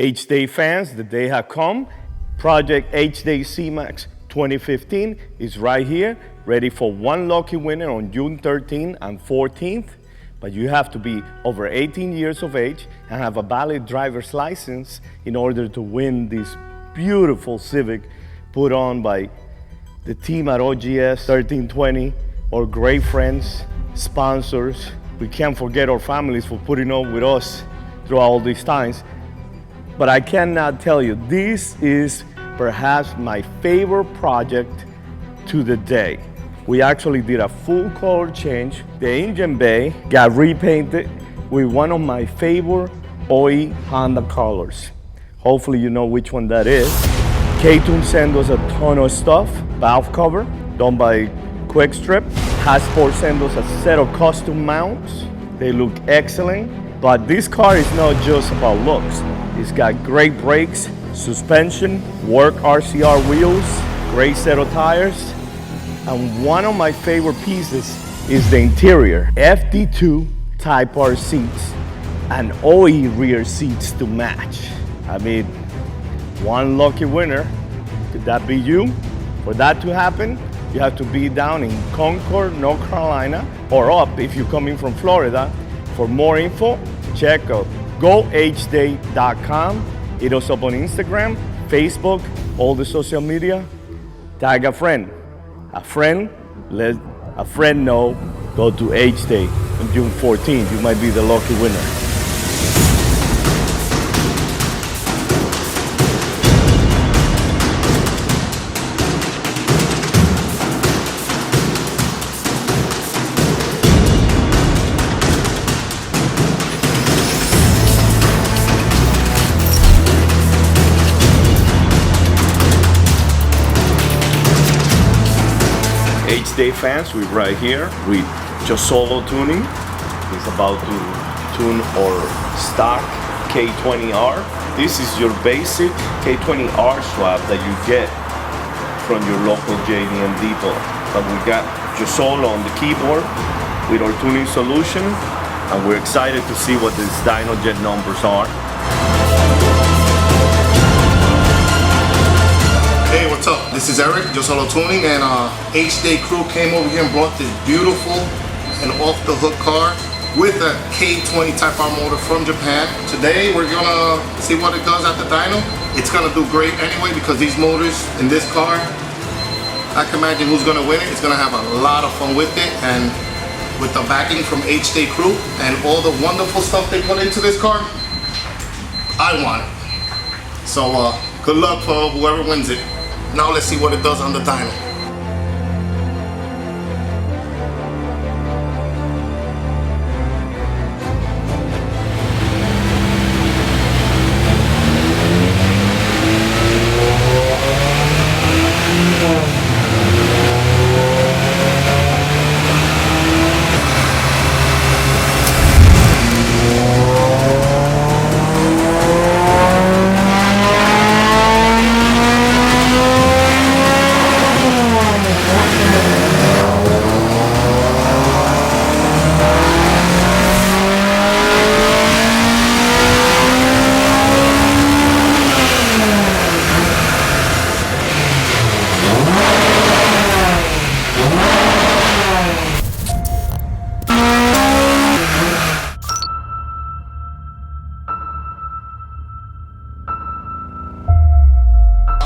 H-Day fans, the day has come. Project H-Day C-Max 2015 is right here, ready for one lucky winner on June 13th and 14th. But you have to be over 18 years of age and have a valid driver's license in order to win this beautiful Civic put on by the team at OGS 1320, our great friends, sponsors. We can't forget our families for putting up with us throughout all these times. But I cannot tell you, this is perhaps my favorite project to the day. We actually did a full color change. The engine bay got repainted with one of my favorite OE Honda colors. Hopefully you know which one that is. K-Tune sent us a ton of stuff. Valve cover, done by Quick Strip. Hasport sent us a set of custom mounts. They look excellent. But this car is not just about looks. It's got great brakes, suspension, work RCR wheels, great set of tires, and one of my favorite pieces is the interior. FD2 Type R seats and OE rear seats to match. I mean, one lucky winner. Could that be you? For that to happen, you have to be down in Concord, North Carolina, or up if you're coming from Florida. For more info, check out gohday.com. Hit us up on Instagram, Facebook, all the social media. Tag a friend. Let a friend know. Go to H-Day on June 14th. You might be the lucky winner. H-Day fans, we're right here with Just Solo Tuning. He's about to tune our stock K20R. This is your basic K20R swap that you get from your local JDM depot. But we got Just Solo on the keyboard with our tuning solution, and we're excited to see what these dyno jet numbers are. Hey, what's up? This is Eric, Just Solo Tuning, and H-Day crew came over here and brought this beautiful and off-the-hook car with a K20 Type R motor from Japan. Today, we're gonna see what it does at the dyno. It's gonna do great anyway because these motors in this car, I can imagine who's gonna win it. It's gonna have a lot of fun with it, and with the backing from H-Day crew and all the wonderful stuff they put into this car, I want it. So, good luck for whoever wins it. Now let's see what it does on the dyno.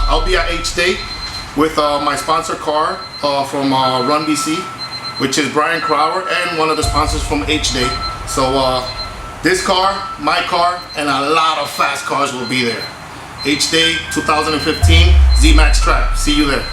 I'll be at H-Day with my sponsor car from Run DC, which is Brian Crower, and one of the sponsors from H-Day. So this car, my car, and a lot of fast cars will be there. H-Day 2015 Z-Max Track. See you there.